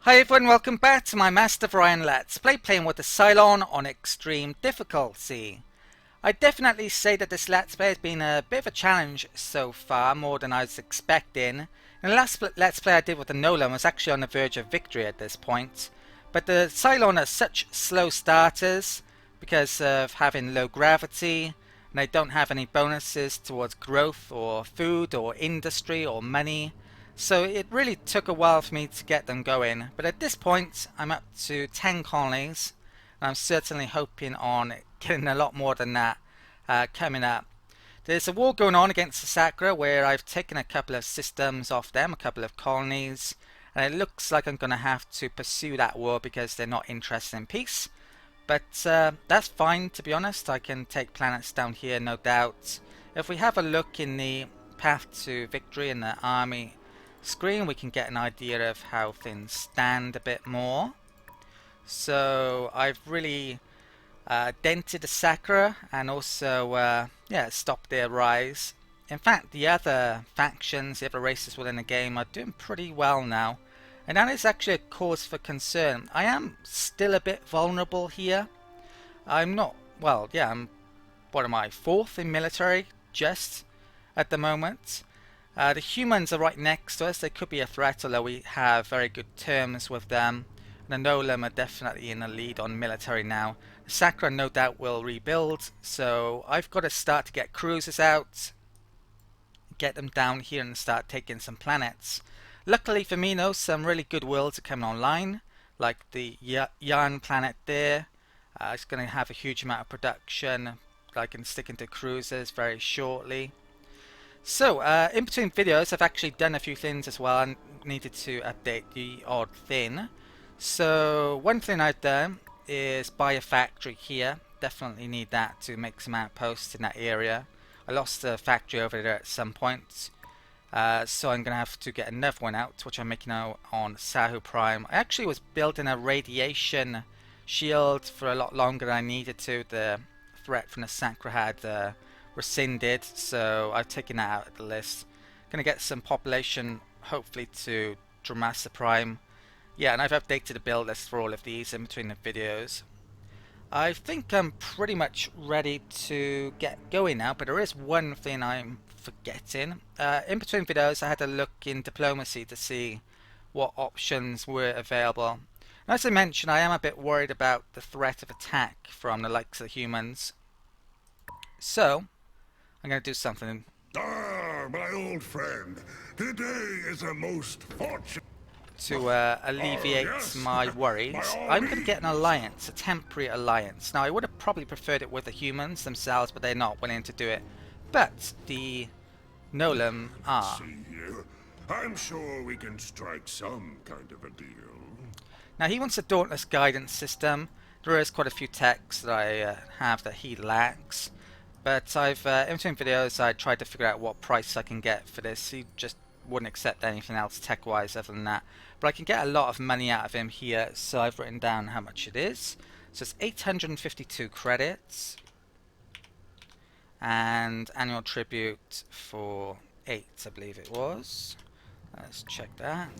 Hi everyone, welcome back to my Master of Orion Let's Play playing with the Psilon on extreme difficulty. I definitely say that this Let's Play has been a bit of a challenge so far, more than I was expecting. And the last Let's Play I did with the Nolan was actually on the verge of victory at this point. But the Psilon are such slow starters because of having low gravity, and they don't have any bonuses towards growth or food or industry or money. So it really took a while for me to get them going, but at this point I'm up to 10 colonies, and I'm certainly hoping on getting a lot more than that coming up. There's a war going on against the Sakura where I've taken a couple of systems off them, a couple of colonies, and it looks like I'm going to have to pursue that war because they're not interested in peace. But that's fine, to be honest. I can take planets down here, no doubt. If we have a look in the path to victory in the army screen, we can get an idea of how things stand a bit more. So I've really dented the Sakura and also stopped their rise. In fact, the other factions, the other races within the game are doing pretty well now, and that is actually a cause for concern. I am still a bit vulnerable here. I'm not, well, yeah, I'm, what am I, 4th in military just at the moment. The humans are right next to us. They could be a threat, although we have very good terms with them. The Nolan are definitely in the lead on military now. The Sakura no doubt will rebuild, so I've got to start to get cruisers out, get them down here and start taking some planets. Luckily for me though, some really good worlds are coming online, like the Yarn planet there. It's going to have a huge amount of production. I can stick into cruisers very shortly. So, in between videos, I've actually done a few things as well and needed to update the odd thing. So, one thing I've done is buy a factory here. Definitely need that to make some outposts in that area. I lost a factory over there at some point. So I'm going to have to get another one out, which I'm making now on Sahu Prime. I actually was building a radiation shield for a lot longer than I needed to. The threat from the Sakura had rescinded, so I've taken that out of the list. Gonna get some population hopefully to Master Prime. Yeah, and I've updated the build list for all of these in between the videos. I think I'm pretty much ready to get going now, but there is one thing I'm forgetting. In between videos I had a look in diplomacy to see what options were available. And as I mentioned, I am a bit worried about the threat of attack from the likes of the humans. So I'm going to do something. Ah, my old friend. Today is a most fortunate To alleviate my worries. I'm going to get an alliance, a temporary alliance. Now, I would have probably preferred it with the humans themselves, but they're not willing to do it. But the Nolan are. I'm sure we can strike some kind of a deal. Now, he wants a dauntless guidance system. There is quite a few techs that I have that he lacks. But I've, in between videos, I tried to figure out what price I can get for this. He just wouldn't accept anything else tech-wise other than that. But I can get a lot of money out of him here, so I've written down how much it is. So it's 852 credits. And annual tribute for 8, I believe it was. Let's check that.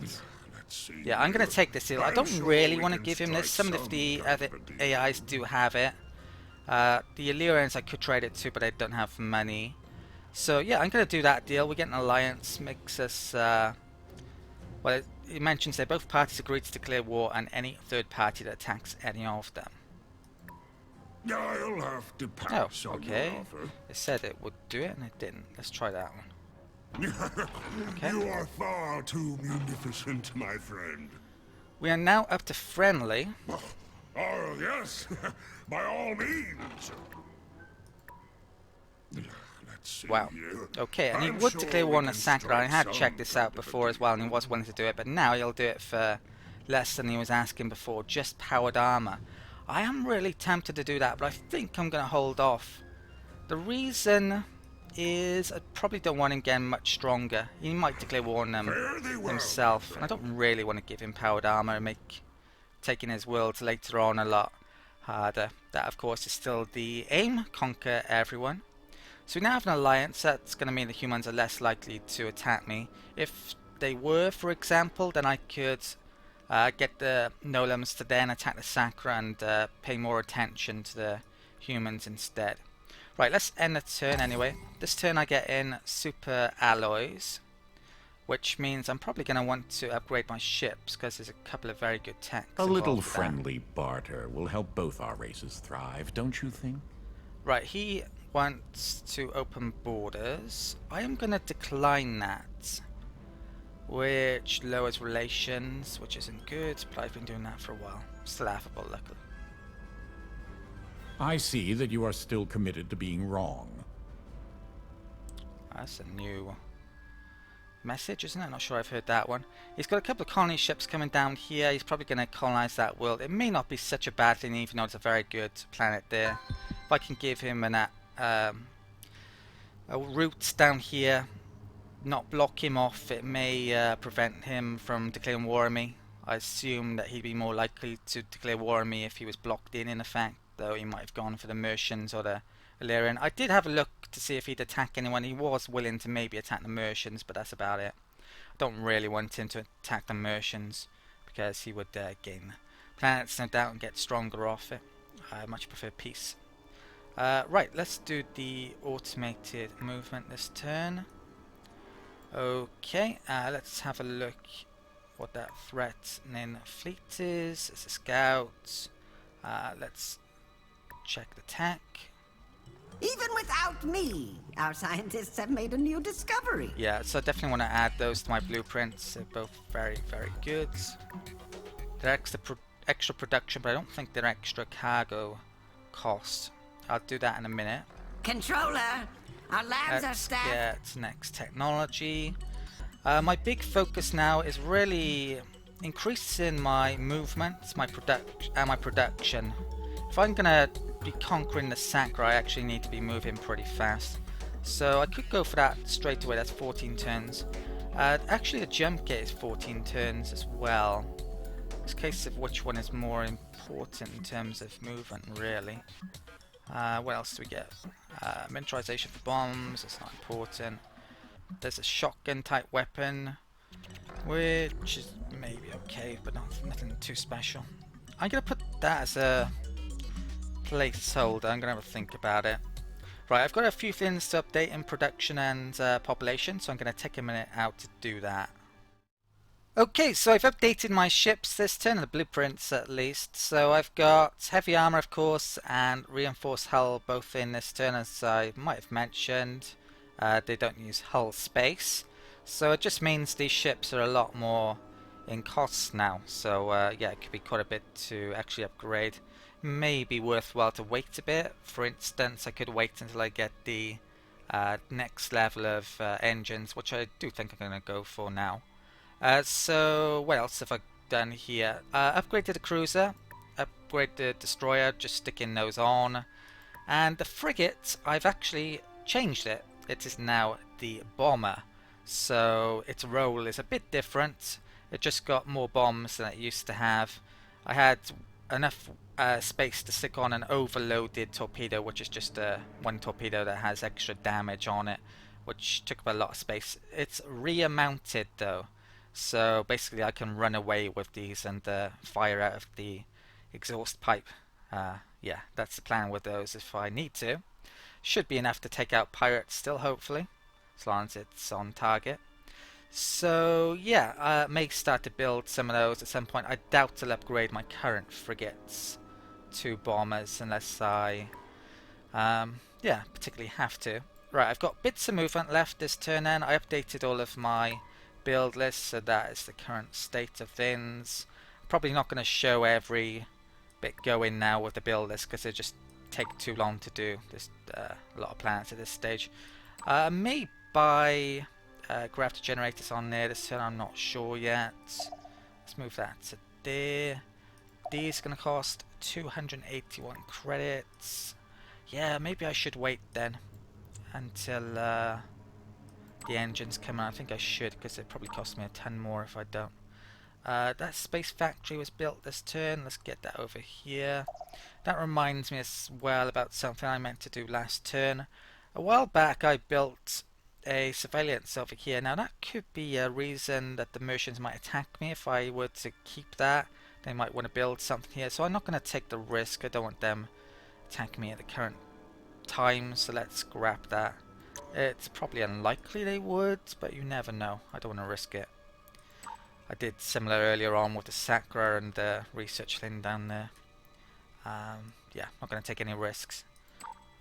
Yeah, I'm going to take this deal. I don't really want to give him this. Some of the other AIs do have it. The Illyrians I could trade it to, but I don't have money. So yeah, I'm going to do that deal. We get an alliance, makes us... well, it mentions that both parties agree to declare war on any third party that attacks any of them. I'll have to pass Oh, on okay. your offer. It said it would do it, and it didn't. Let's try that one. Okay. You are far too munificent, my friend. We are now up to friendly. Oh, yes. By all means. Let's see Wow. here. Okay, and he I'm would sure declare we war on the can Sakura. I strike had some checked this out kind of a before as well, and he deal. was willing to do it, but now he'll do it for less than he was asking before, just powered armor. I am really tempted to do that, but I think I'm going to hold off. The reason is I probably don't want him getting much stronger. He might declare war on them Fare thee well, himself, my and I don't really want to give him powered armor and make taking his worlds later on a lot harder. That, of course, is still the aim, conquer everyone. So we now have an alliance. That's going to mean the humans are less likely to attack me. If they were, for example, then I could Get the Nolums to then attack the Sakura and pay more attention to the humans instead. Right, let's end the turn anyway. This turn I get in super alloys, which means I'm probably going to want to upgrade my ships because there's a couple of very good techs A little involved with that. friendly barter will help both our races thrive, don't you think? Right, he wants to open borders. I am going to decline that, which lowers relations, which isn't good, but I've been doing that for a while. Still laughable, luckily. I see that you are still committed to being wrong. That's a new message, isn't it? I'm not sure I've heard that one. He's got a couple of colony ships coming down here. He's probably going to colonize that world. It may not be such a bad thing, even though it's a very good planet there. If I can give him a route down here, not block him off, it may prevent him from declaring war on me. I assume that he'd be more likely to declare war on me if he was blocked in effect, though he might have gone for the Mercians or the Illyrian. I did have a look to see if he'd attack anyone. He was willing to maybe attack the Mercians, but that's about it. I don't really want him to attack the Mercians because he would gain planets, no doubt, and get stronger off it. I much prefer peace. Right, let's do the automated movement this turn. Okay, let's have a look what that threatening fleet is. It's a scout. Let's check the tech. Even without me, our scientists have made a new discovery. Yeah, so I definitely want to add those to my blueprints. They're both very, very good. They're extra production, but I don't think they're extra cargo cost. I'll do that in a minute. Controller, our labs are Let's staffed. get next technology. My big focus now is really increasing my movements, my production. If I'm gonna be conquering the Sakura, I actually need to be moving pretty fast. So I could go for that straight away. That's 14 turns. Actually, the jump gate is 14 turns as well. It's a case of which one is more important in terms of movement, really. What else do we get? Miniaturization for bombs, that's not important. There's a shotgun type weapon, which is maybe okay, but nothing too special. I'm going to put that as a placeholder. I'm going to have a think about it. Right, I've got a few things to update in production and population, so I'm going to take a minute out to do that. Okay, so I've updated my ships this turn, the blueprints at least. So I've got heavy armor, of course, and reinforced hull both in this turn, as I might have mentioned. They don't use hull space, so it just means these ships are a lot more in cost now. So yeah, it could be quite a bit to actually upgrade. Maybe worthwhile to wait a bit. For instance, I could wait until I get the next level of engines, which I do think I'm going to go for now. So what else have I done here? Upgraded the cruiser, upgraded the destroyer, just sticking those on. And the frigate, I've actually changed it. It is now the bomber. So its role is a bit different. It just got more bombs than it used to have. I had enough space to stick on an overloaded torpedo, which is just one torpedo that has extra damage on it, which took up a lot of space. It's rear mounted though. So basically I can run away with these and fire out of the exhaust pipe. Yeah, that's the plan with those if I need to. Should be enough to take out pirates still, hopefully, as long as it's on target. So yeah, I may start to build some of those at some point. I doubt I'll upgrade my current frigates to bombers unless I yeah, particularly have to. Right, I've got bits of movement left this turn then. I updated all of my build list, so that is the current state of things. Probably not going to show every bit going now with the build list because it just take too long to do. There's a lot of planets at this stage. May buy gravity generators on there this turn, I'm not sure yet. Let's move that to there. These going to cost 281 credits. Yeah, maybe I should wait then until the engines come out. I think I should, because it probably costs me a ton more if I don't. That space factory was built this turn. Let's get that over here. That reminds me as well about something I meant to do last turn. A while back I built a surveillance over here. Now that could be a reason that the Mercians might attack me if I were to keep that. They might want to build something here, so I'm not going to take the risk. I don't want them attacking me at the current time, so let's grab that. It's probably unlikely they would, but you never know. I don't want to risk it. I did similar earlier on with the Sakra and the research thing down there. Yeah, not going to take any risks.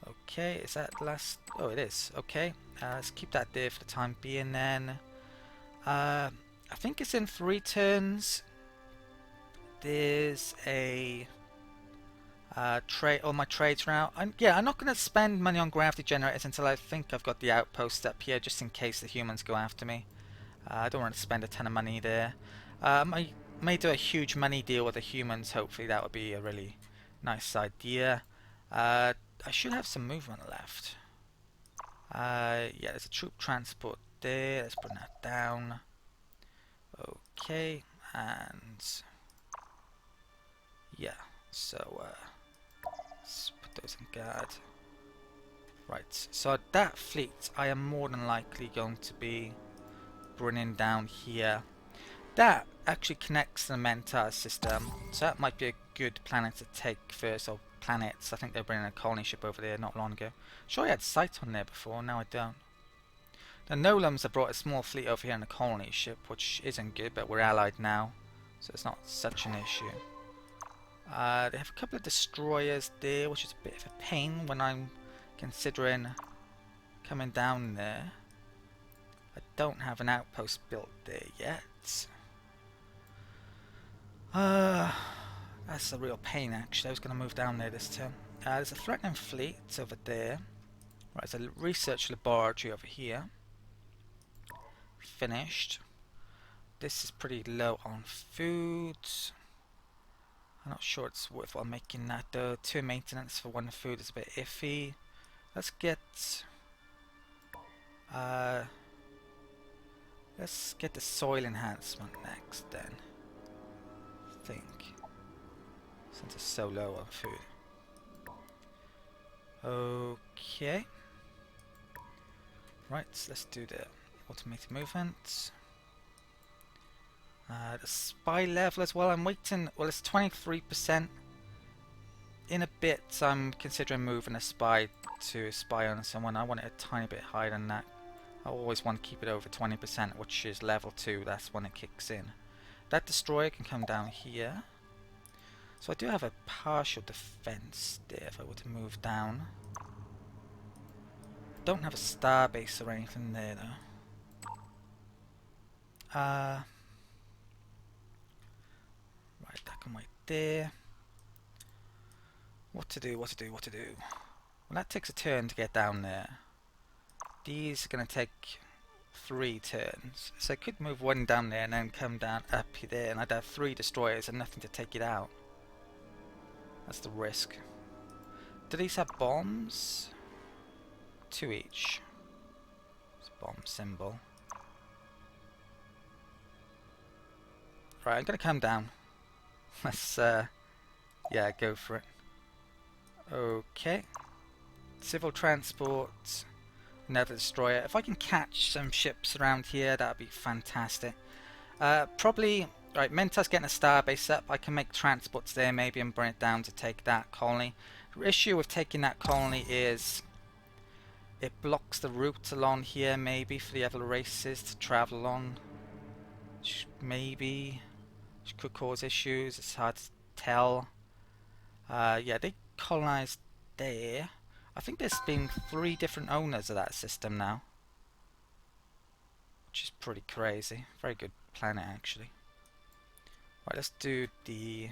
Okay, is that the last? Oh, it is. Okay, let's keep that there for the time being then. I think it's in 3 turns. There's a trade. All my trades are out. Yeah, I'm not going to spend money on gravity generators until I think I've got the outpost up here, just in case the humans go after me. I don't want to spend a ton of money there. I may do a huge money deal with the humans. Hopefully that would be a really nice idea. I should have some movement left. Yeah, there's a troop transport there. Let's bring that down. Okay, and yeah, so let's put those in guard. Right, so that fleet I am more than likely going to be bringing down here. That actually connects to the Antares system, so that might be a good planet to take first, or planets. I think they're bringing a colony ship over there not long ago. Sure, I had sight on there before, now I don't. The Nolums have brought a small fleet over here in a colony ship, which isn't good, but we're allied now, so it's not such an issue. They have a couple of destroyers there, which is a bit of a pain when I'm considering coming down there. I don't have an outpost built there yet. That's a real pain actually. I was going to move down there this turn. There's a threatening fleet over there. Right, there's a research laboratory over here. Finished. This is pretty low on food. I'm not sure it's worthwhile making that though. 2 maintenance for 1 food is a bit iffy. Let's get the soil enhancement next then. I think. Since it's so low on food. Okay. Right, let's do the automated movement. The spy level as well, I'm waiting, well it's 23%. In a bit I'm considering moving a spy to spy on someone. I want it a tiny bit higher than that. I always want to keep it over 20%, which is level 2, that's when it kicks in. That destroyer can come down here. So I do have a partial defense there if I were to move down. Don't have a star base or anything there though. Right, that can wait there. What to do? Well, that takes a turn to get down there. These are going to take 3 turns. So I could move 1 down there and then come down up there, and I'd have 3 destroyers and nothing to take it out. That's the risk. Do these have bombs? 2 each. It's a bomb symbol. Right, I'm going to come down. Let's, yeah, go for it. Okay. Civil transport. Another destroyer. If I can catch some ships around here, that would be fantastic. Probably, right, Mentar's getting a starbase up. I can make transports there maybe and bring it down to take that colony. The issue with taking that colony is it blocks the route along here maybe for the other races to travel along. Maybe. Which could cause issues. It's hard to tell. Yeah, they colonized there. I think there's been 3 different owners of that system now, which is pretty crazy. Very good planet actually. Right, let's do the...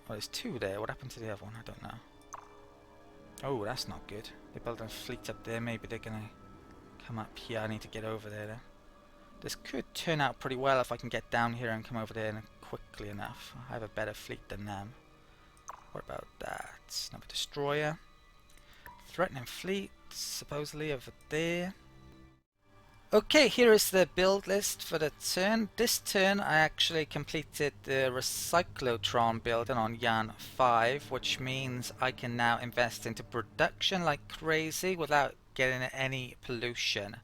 Well, there's 2 there. What happened to the other one? I don't know. Oh, that's not good. They're building a fleet up there. Maybe they're gonna come up here. I need to get over there then. This could turn out pretty well if I can get down here and come over there quickly enough. I have a better fleet than them. What about that? Another destroyer. Threatening fleet, supposedly over there. Okay, here is the build list for the turn. This turn I actually completed the Recyclotron building on Yan 5, which means I can now invest into production like crazy without getting any pollution.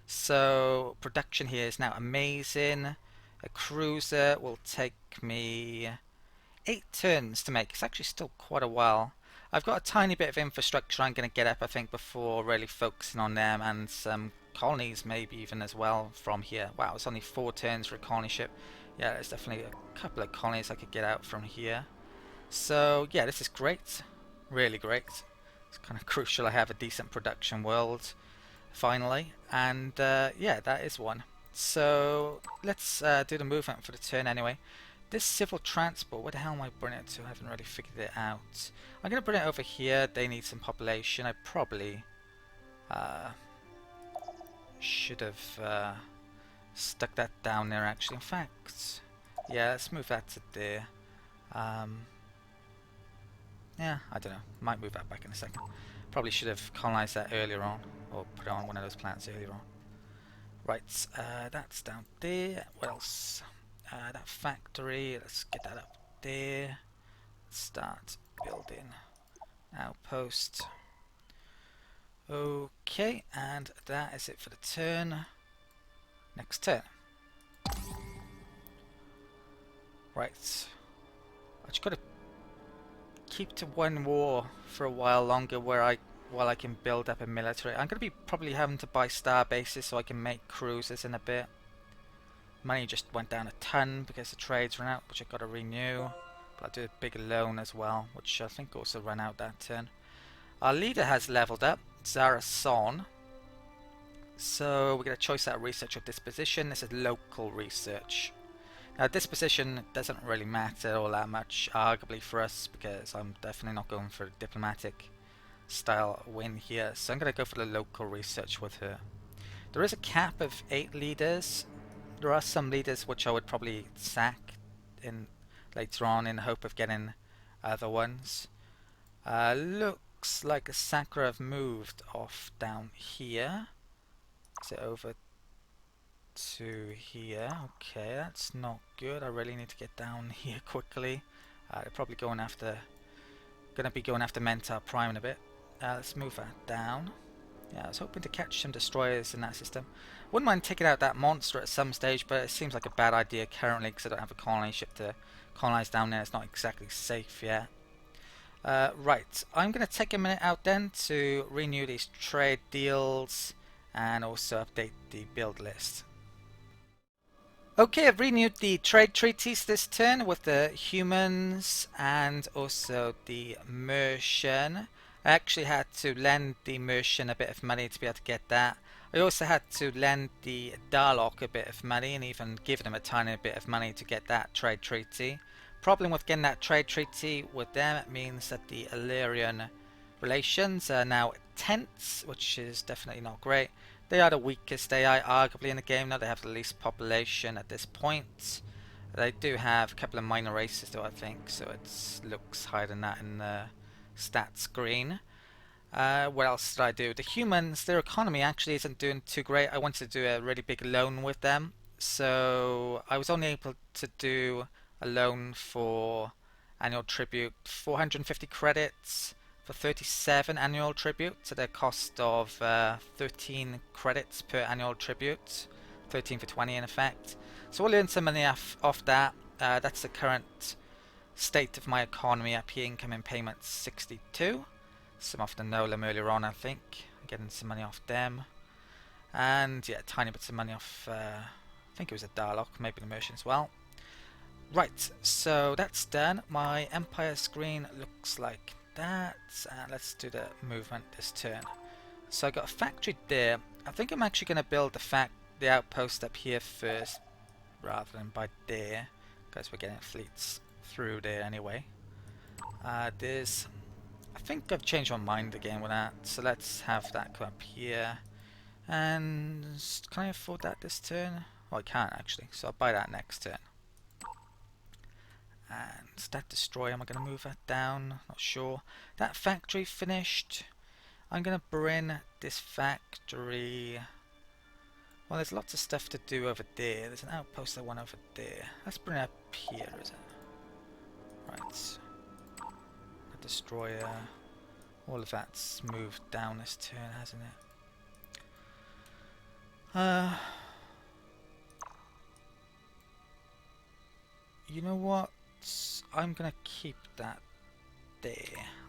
So production here is now amazing. A cruiser will take me 8 turns to make. It's actually still quite a while. I've got a tiny bit of infrastructure I'm going to get up, I think, before really focusing on them, and some colonies maybe even as well from here. Wow, it's only 4 turns for a colony ship. Yeah, there's definitely a couple of colonies I could get out from here. So yeah, this is great. Really great. It's kind of crucial I have a decent production world finally, and yeah, that is one. So let's do the movement for the turn anyway. This civil transport, where the hell am I bringing it to? I haven't really figured it out. I'm going to bring it over here. They need some population. I probably should have stuck that down there actually. In fact, yeah, let's move that to there. Yeah, I don't know. Might move that back in a second. Probably should have colonized that earlier on, or put it on one of those planets earlier on. Right, that's down there. What else? That factory, let's get that up there. Start building outpost. Okay, and that is it for the turn. Next turn. Right. I just gotta keep to one war for a while longer while I can build up a military. I'm gonna be probably having to buy star bases so I can make cruisers in a bit. Money just went down a ton because the trades ran out, which I've got to renew. But I'll do a big loan as well, which I think also ran out that turn. Our leader has leveled up, Zara Son. So we get a choice out of research or disposition. This is local research. Now disposition doesn't really matter all that much, arguably for us, because I'm definitely not going for a diplomatic style win here. So I'm going to go for the local research with her. There is a cap of 8 leaders. There are some leaders which I would probably sack in later on in the hope of getting other ones. Looks like a sacker have moved off down here. Is it over to here? Okay, that's not good. I really need to get down here quickly. They're probably going to be going after Mentor Prime in a bit. Let's move that down. Yeah, I was hoping to catch some destroyers in that system. Wouldn't mind taking out that monster at some stage, but it seems like a bad idea currently because I don't have a colony ship to colonize down there. It's not exactly safe yet. Right, I'm going to take a minute out then to renew these trade deals and also update the build list. Okay, I've renewed the trade treaties this turn with the humans and also the Mercian. I actually had to lend the Mercian a bit of money to be able to get that. I also had to lend the Darlock a bit of money and even give them a tiny bit of money to get that trade treaty. Problem with getting that trade treaty with them, it means that the Illyrian relations are now tense, which is definitely not great. They are the weakest AI arguably in the game now. They have the least population at this point. They do have a couple of minor races though, I think, so it looks higher than that in the stat screen. What else did I do? The humans, their economy actually isn't doing too great. I wanted to do a really big loan with them, so I was only able to do a loan for annual tribute 450 credits for 37 annual tribute to the cost of 13 credits per annual tribute, 13 for 20 in effect. So we'll earn some money off that. That's the current state of my economy up here. Incoming payments 62. Some off the Nolam earlier on, I think. I'm getting some money off them. And yeah, tiny bits of money off, I think it was a Darlock, maybe the Mercian as well. Right, so that's done. My Empire screen looks like that. And let's do the movement this turn. So I got a factory there. I think I'm actually going to build the outpost up here first, rather than by there, because we're getting fleets through there anyway. I think I've changed my mind again with that, so let's have that come up here. And can I afford that this turn? Well, I can't actually, so I'll buy that next turn. And that destroyer, am I going to move that down? Not sure. That factory finished. I'm going to bring this factory. Well, there's lots of stuff to do over there. There's an outpost I want over there. Let's bring it up here, is it? Right. The destroyer. All of that's moved down this turn, hasn't it? You know what? I'm gonna keep that there.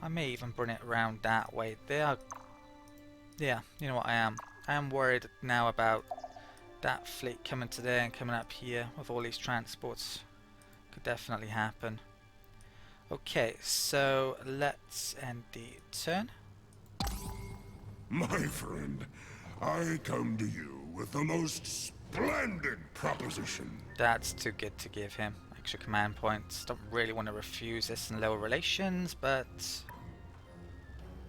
I may even bring it around that way. They are... Yeah, you know what I am. I am worried now about that fleet coming to there and coming up here with all these transports. Could definitely happen. Okay, so let's end the turn. My friend, I come to you with the most splendid proposition. That's too good to give him. Extra command points. Don't really want to refuse this in lower relations, but...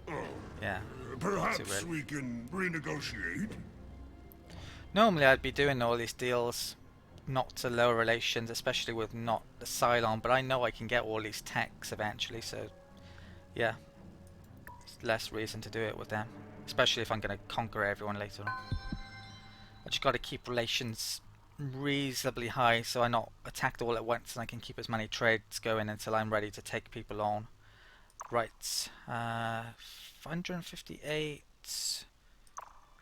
Oh, yeah. perhaps we can renegotiate? Normally I'd be doing all these deals not to lower relations, especially with not the Psilon, but I know I can get all these techs eventually, so yeah. There's less reason to do it with them. Especially if I'm going to conquer everyone later on. I just got to keep relations reasonably high so I'm not attacked all at once and I can keep as many trades going until I'm ready to take people on. Right, 558.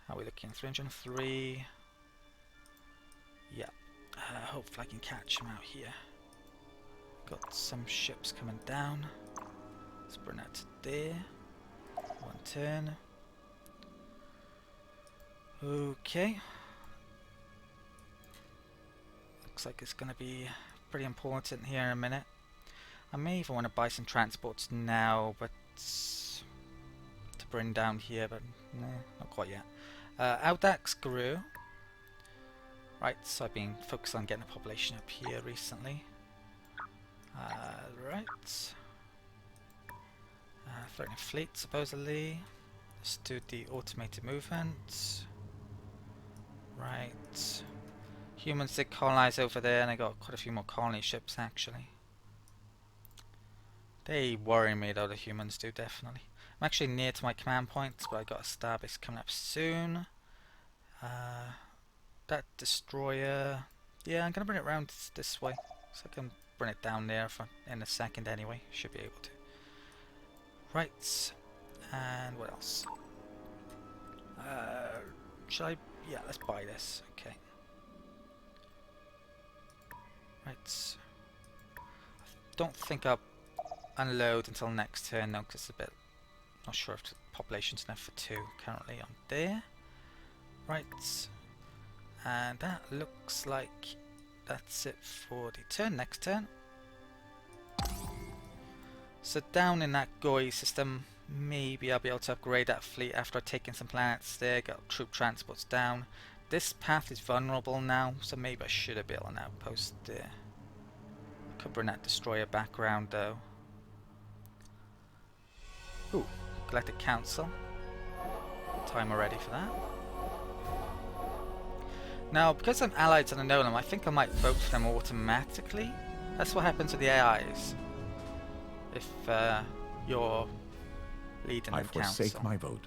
How are we looking? 303. Yeah, hopefully I can catch him out here. Got some ships coming down. Let's bring that to there. One turn. Okay. Looks like it's going to be pretty important here in a minute. I may even want to buy some transports now, but to bring down here, but no, not quite yet. Audax grew. Right, so I've been focused on getting a population up here recently. Right. Threatening fleet, supposedly. Let's do the automated movement. Right. Humans did colonize over there, and I got quite a few more colony ships actually. They worry me though, the humans do, definitely. I'm actually near to my command points, but I got a starbase coming up soon. That destroyer... Yeah, I'm going to bring it around this way, so I can bring it down there in a second anyway. Should be able to. Right, and what else? Should I... Yeah, let's buy this. Okay. Right. I don't think I'll unload until next turn though, because it's a bit... Not sure if the population's enough for 2 currently on there. Right. And that looks like that's it for the turn. Next turn. So down in that GOI system, maybe I'll be able to upgrade that fleet after I've taken some planets there, got troop transports down. This path is vulnerable now, so maybe I should have built an outpost there. Could bring that destroyer back around though. Ooh, Galactic Council. Time already for that. Now, because I'm allied to the Nolan, I think I might vote for them automatically. That's what happens with the AIs. If you're leading the council. I forsake my vote.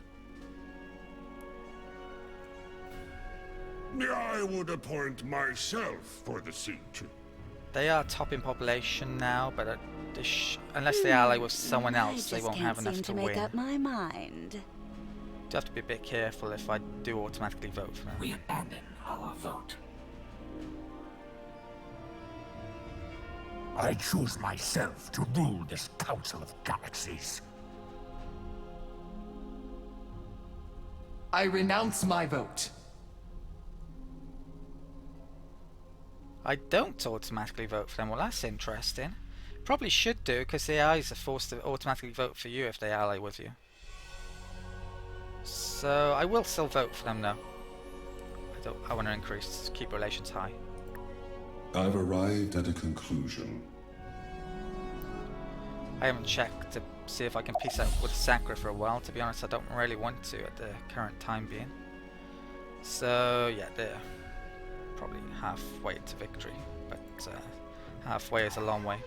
I would appoint myself for the seat. They are top in population now, but unless they ally with someone else, they won't have enough to win. Make up my mind. Do have to be a bit careful if I do automatically vote for them. We abandon our vote. I choose myself to rule this Council of Galaxies. I renounce my vote. I don't automatically vote for them. Well, that's interesting. Probably should do, because the AIs are forced to automatically vote for you if they ally with you. So I will still vote for them though. I want to keep relations high. I've arrived at a conclusion. I haven't checked to see if I can peace out with Sacra for a while. To be honest, I don't really want to at the current time being. So yeah, they're probably halfway to victory, but halfway is a long way.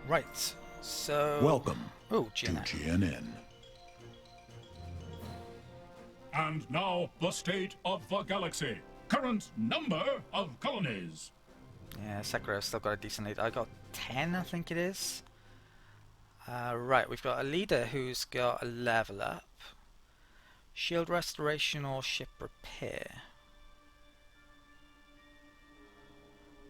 Right, so... Welcome to GNN. And now, the state of the galaxy. Current number of colonies. Yeah, Sakura's still got a decent lead. I got 10, I think it is. Right, we've got a leader who's got a level up. Shield restoration or ship repair.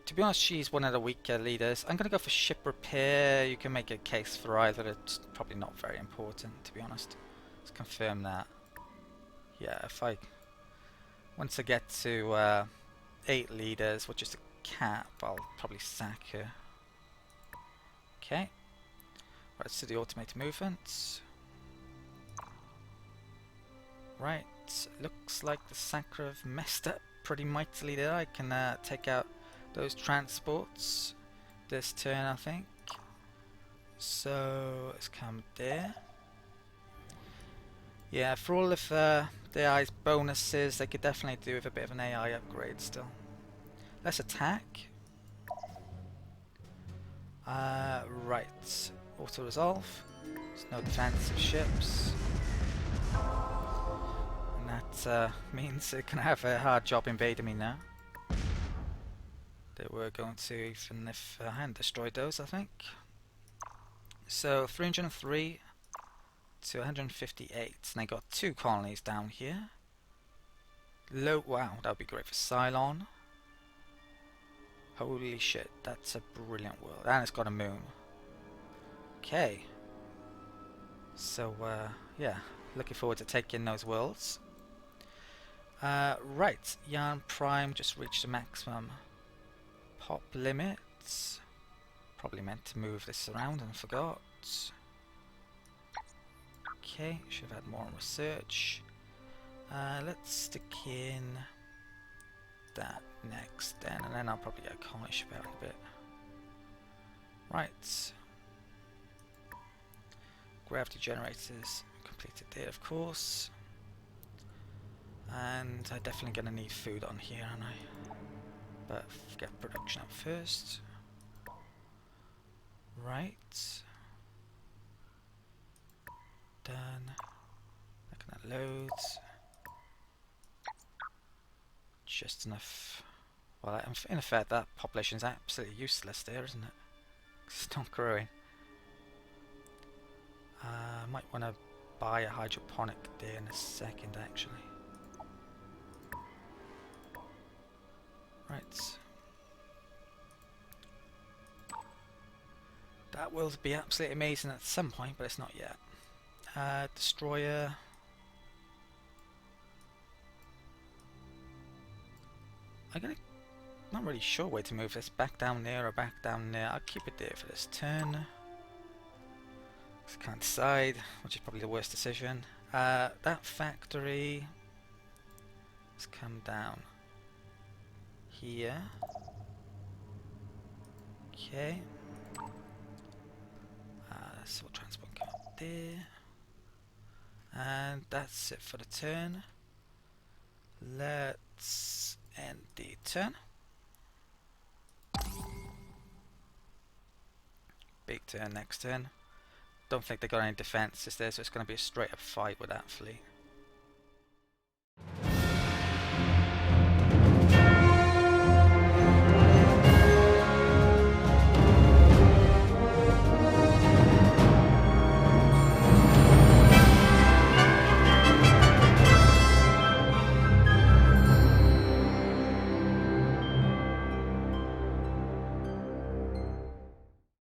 To be honest, she's one of the weaker leaders. I'm going to go for ship repair. You can make a case for either. It's probably not very important, to be honest. Let's confirm that. Yeah, once I get to 8 leaders, which is a cap, I'll probably sack her. Okay. Right, so the automated movements. Right, looks like the sacker have messed up pretty mightily there. I can take out those transports this turn, I think. So let's come there. Yeah, for all of the AI's bonuses, they could definitely do with a bit of an AI upgrade still. Let's attack. Right, auto resolve. There's no defensive ships. And that means it can have a hard job invading me now. They were going to, even if I hadn't destroyed those, I think. So 303 to 158, and they got 2 colonies down here. Wow, that would be great for Psilon. Holy shit, that's a brilliant world, and it's got a moon. Okay. So yeah, looking forward to taking those worlds. Right, Yarn Prime just reached the maximum pop limits. Probably meant to move this around and forgot. Okay, should have had more on research. Let's stick in that next then, and then I'll probably get a colony ship out in a bit. Right. Gravity generators completed there, of course. And I'm definitely going to need food on here, aren't I? But get production up first. Right. Done. Looking at loads. Just enough. Well, in effect, that population is absolutely useless there, isn't it? It's not growing. Might want to buy a hydroponic there in a second, actually. Right. That will be absolutely amazing at some point, but it's not yet. Destroyer. Not really sure where to move this. Back down there or back down there. I'll keep it there for this turn. Just can't decide, which is probably the worst decision. That factory. Let's come down here. Okay. So we'll transport go up there. And that's it for the turn. Let's end the turn. Big turn next turn. Don't think they got any defences there, so it's going to be a straight up fight with that fleet.